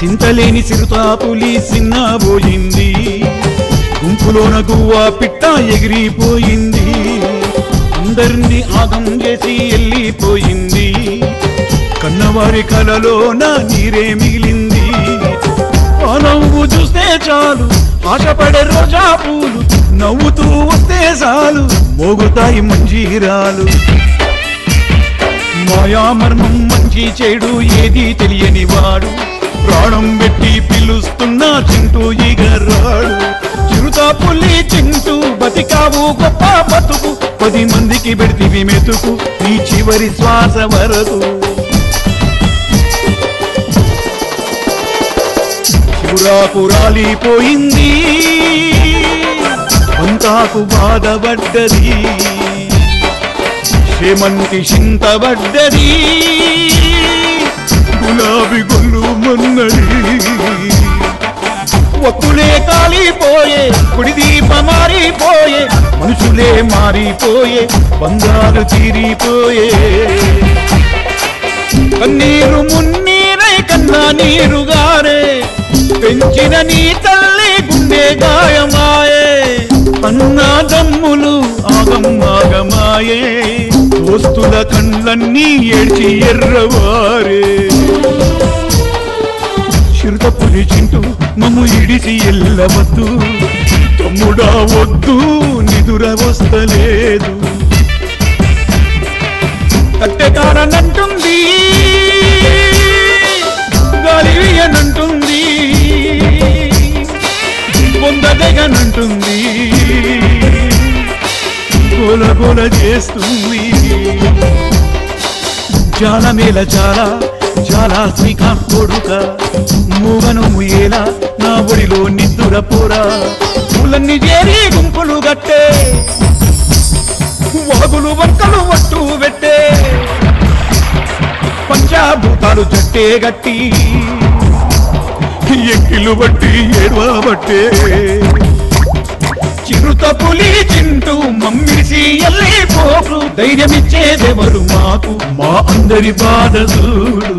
చింతలేని సిరుతాపులి సిన్నబోయింది, గుంపులోన గువ్వ పిట్ట ఎగిరిపోయింది, అందరినీ ఆగం చేసి వెళ్ళిపోయింది, కన్నవారి కలలోన నీరే మిగిలింది. ఆ నవ్వు చూస్తే చాలు ఆశపడే రోజా పూలు, నవ్వుతూ వస్తే చాలు మోగుతాయి మంజీరాలు. మాయామర్మం మంచి చెడు ఏది తెలియని వాడు, ప్రాణం పెట్టి పిలుస్తున్నా చింటూ ఎగరాడు. చిరుతాపుల్లి చింటూ బతికావు గొప్ప బతుకు, 10 మందికి పెడితివి మెతుకు నీ చివరి శ్వాస వరకు. చిగురాకు రాలిపోయింది, అంతాకు బాధపడ్డది, చేమంతి చింతబడ్డది, గులాబీ గొల్లు మన్నది. ఒత్తులే కాలిపోయే, కుడి దీప మారిపోయే, మనుషులే మారిపోయే, బంధాలు తీరిపోయే. కన్నీరు మున్నీరై కన్నా నీరుగారే, పెంచిన నీ తల్లి గుండె గాయమాయే. అన్నాదమ్ములు ఆగం ఆగమాయే, దోస్తుల కళ్ళన్నీ ఏడ్చి ఎర్రవారే. చిరుతపులి చింటూ మమ్ము ఇడిసి ఎల్లవద్దు, తమ్ముడా వద్దు నిదుర వస్తలేదు. కట్టెకారనంటుంది, గాలివియనంటుంది, పొందదగనంటుంది, గోల గోల చేస్తుంది. జాల మేల చాలా చాలా శ్రీకాంత్ కొడుక, మూగను ముయేలా నా ఒడిలో నిద్దుర పోరా. పూలన్నీ చేరి గుంపులు గట్టే, వాగులు వంకలు వట్టు పెట్టే, పంచాభూతాలు జట్టే గట్టి, ఎక్కిలు బట్టి ఏడవబట్టే. చిరుతపులి చింటూ మమ్మిసి ఎల్లిపోకు, ధైర్యమిచ్చేదెవరు మాకు మా అందరి బాధ చూడు.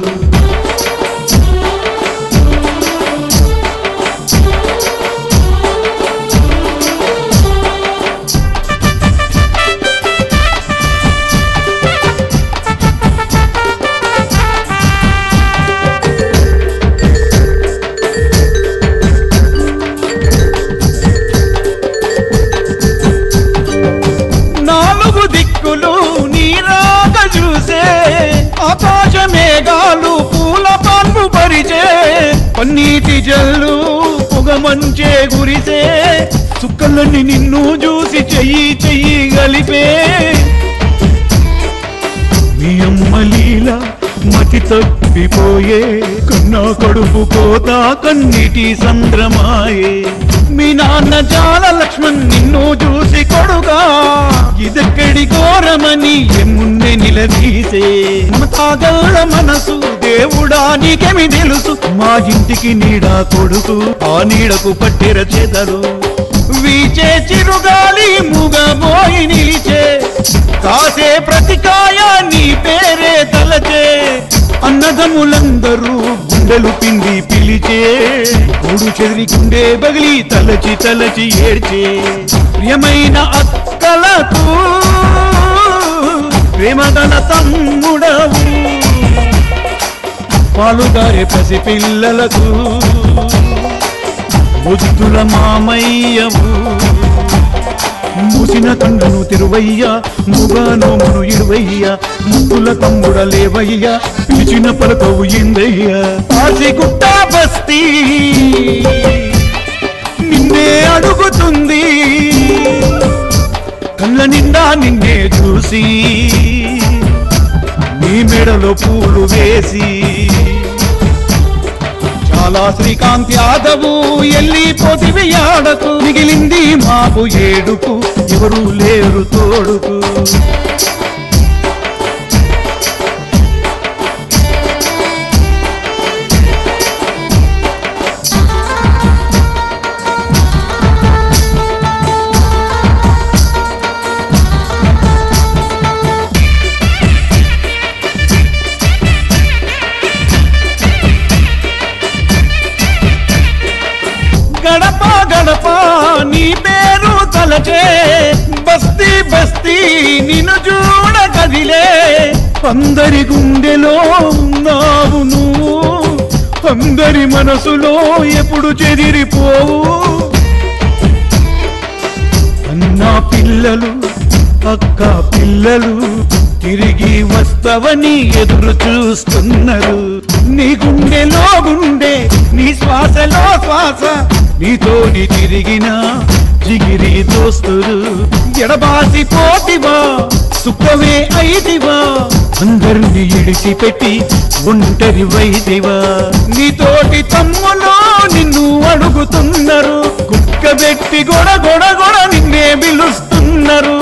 నీరాగ చూసే ఆకాశ మేఘాలు పూల పాన్పు పరిచే, పన్నీటి జల్లు పొగ మంచే గురిసే, సుక్కలన్నీ నిన్ను చూసి చెయ్యి చెయ్యి గలిపే. మీ అమ్మ లీల మతి తప్పిపోయే, కన్నా కడుపు కోత కన్నీటి సంద్రమాయే. మీ నాన్న జాల లక్ష్మణ్ నిన్ను చూసి కొడుగా, ఇదెక్కడి ఘోరమని ఎముందే నిలదీసే. మమతాగల్ల మనసు దేవుడా నీకేమి తెలుసు, మా ఇంటికి నీడా కొడుకు ఆ నీడకు పట్టెర చేతలు. వీచే చిరుగాలి మూగబోయి నిలిచే, కాసే ప్రతికాయ నీ పేరే తలచే. అన్నదమ్ములందరూ గుండెలు పిండి పిలిచే, కూడు చెదిరి గుండె బగిలి తలచి తలచి ఏడ్చే. ప్రియమైన అక్కలకు ప్రేమగల తమ్ముడవు, పాలుగారే పసిపిల్లలకు ముద్దుల మామయ్యవు. మూసిన కన్నును తెరువయ్యా, ముగానోమును ఇరువయ్యా, ముద్దుల తమ్ముడలేవయ్యా, పిలిచిన పలకవు ఇందయ్యా. ఆసిగుట్ట బస్తీ నిన్నే అడుగుతుంది, కళ్ళ నిండా నిన్నే చూసి, నీ మెడలో పూలు వేసి. చాలా శ్రీకాంత్ యాదవు ఎల్లిపోతివి ఆడకు, మిగిలింది మాకు ఏడుపు ఎవరు లేరు తోడుకు. తలచే బస్తీ బస్తీ నిన్ను చూడ కదిలే అందరి గుండెలో ఉన్నావు నువ్వు అందరి మనసులో ఎప్పుడు చెదిరిపోవు అన్నా పిల్లలు అక్క పిల్లలు తిరిగి వస్తావని ఎదురు చూస్తున్నారు నీ గుండెలో గుండె నీ శ్వాసలో శ్వాస నీతోని తిరిగిన జిగిరి దోస్తులు ఎడబాసి పోతివా సుఖమే అయితివా అందరిని ఇడిచిపెట్టి ఒంటరి వైదివా నీతోటి తమ్ములో నిన్ను అడుగుతున్నారు కుక్కబెట్టి గొడ గొడ గొడ నిన్నే పిలుస్తున్నారు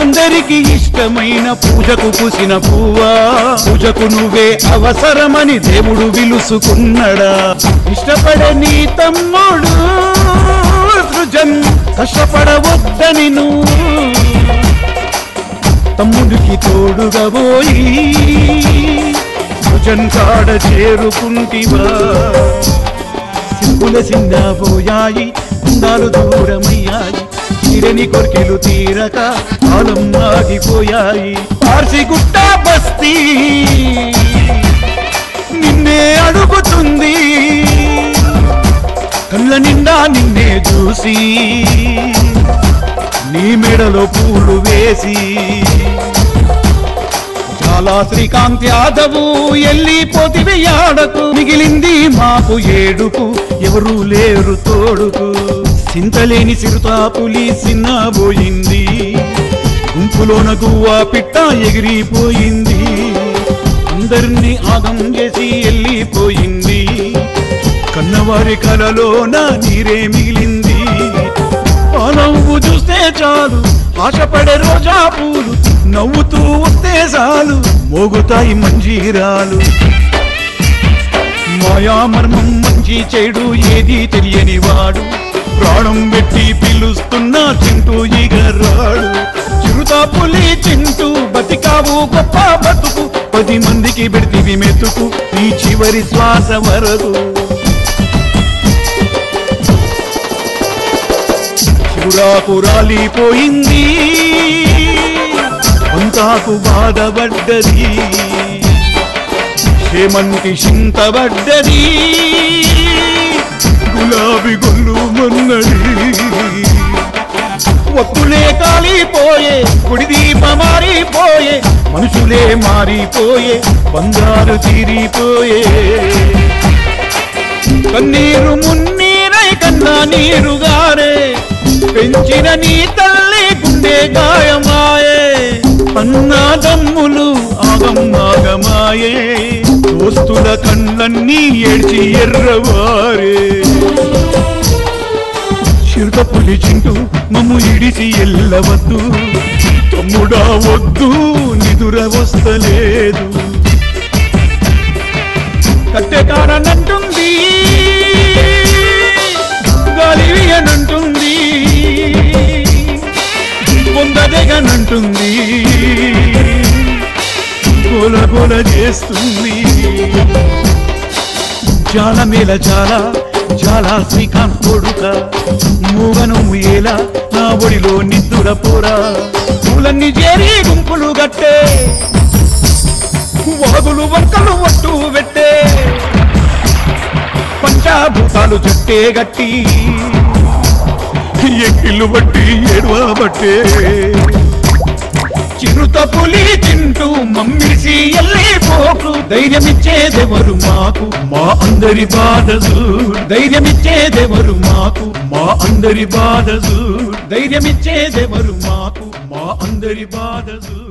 అందరికి ఇష్టమైన పూజకు పూసిన పువ్వా పూజకు నువ్వే అవసరమని దేవుడు పిలుసుకున్నాడా ఇష్టపడే నీ తమ్ముడు సృజన్ కష్టపడవద్దని నువ్వు తమ్ముడికి తోడుగా పోయి సృజన్ కాడ చేరుకుంటివా సింపుల సిందా పోయాయి ఉండాలు దూరమయ్యాయి తీరని కొరికెలు తీరక కాలం ఆగిపోయాయి పార్సి గుట్ట బస్తీ నిన్నే అడుగుతుంది కళ్ళ నిండా నిన్నే చూసి నీ మెడలో పూలు వేసి చాలా శ్రీకాంత్ యాదవ్ ఎల్లిపోతివి ఆడకు మిగిలింది మాకు ఏడుకు ఎవరు లేరు తోడుకు చింతలేని సిరుతా పులి సిన్నబోయింది గుంపులోన గువ్వా పిట్ట ఎగిరిపోయింది అందరినీ ఆగం చేసి వెళ్ళిపోయింది కన్నవారి కలలోన నీరే మిగిలింది ఆ నవ్వు చూస్తే చాలు ఆశపడే రోజా పూలు నవ్వుతూ వస్తే చాలు మోగుతాయి మంజీరాలు మాయామర్మం మంచి చెడు ఏది తెలియని వాడు ప్రాణం పెట్టి పిలుస్తున్నా చింటూ ఇగరాడు చిరుతా పులి చింటూ బతికావు గొప్ప బతుకు 10 మందికి పెడితివి మెతుకు ఈ చివరి శ్వాస వరకు చిగురాకు రాలిపోయింది అంతాకు బాధపడ్డది చేమంతి చింతబడ్డది గులాబీ గొల్లు మన్నడి ఒత్తులే కాలిపోయే కుడి దీప మారిపోయే మనుషులే మారిపోయే బంగారు తీరిపోయే కన్నీరు మున్నీరై కన్నా నీరుగారే పెంచిన నీ తల్లి గుండె గాయమాయే అన్నాదమ్ములు ఆగమాగమాయే దోస్తుల కళ్ళన్నీ ఏడ్చి ఎర్రవారే చిరుత పులి చింటూ మమ్ము ఇడిసి ఎల్లవద్దు తమ్ముడా వద్దు నిదుర వస్తలేదు కట్టెకారనంటుంది గాలివియనంటుంది పొందదగనంటుంది గోల గోల చేస్తుంది జాల మేల చాలా చాలా శ్రీకాంత్ కొడుక మూగను ఏలా నా ఒడిలో నిద్దుర పోరా పూలన్నీ చేరి గుంపులు గట్టే వాగులు వంకలు ఒట్టు పెట్టే పంచాభూతాలు చుట్టే గట్టి ఎక్కిళ్ళు బట్టి ఏడువా బట్టే చిరుత పులి తింటూ మమ్మిసి ఎల్లిపోకు ధైర్యమిచ్చేదెవరు మాకు మా అందరి బాధ చూడు ధైర్యమిచ్చేదెవరు మాకు మా అందరి బాధ చూడు ధైర్యమిచ్చేదెవరు మాకు మా అందరి బాధ చూడు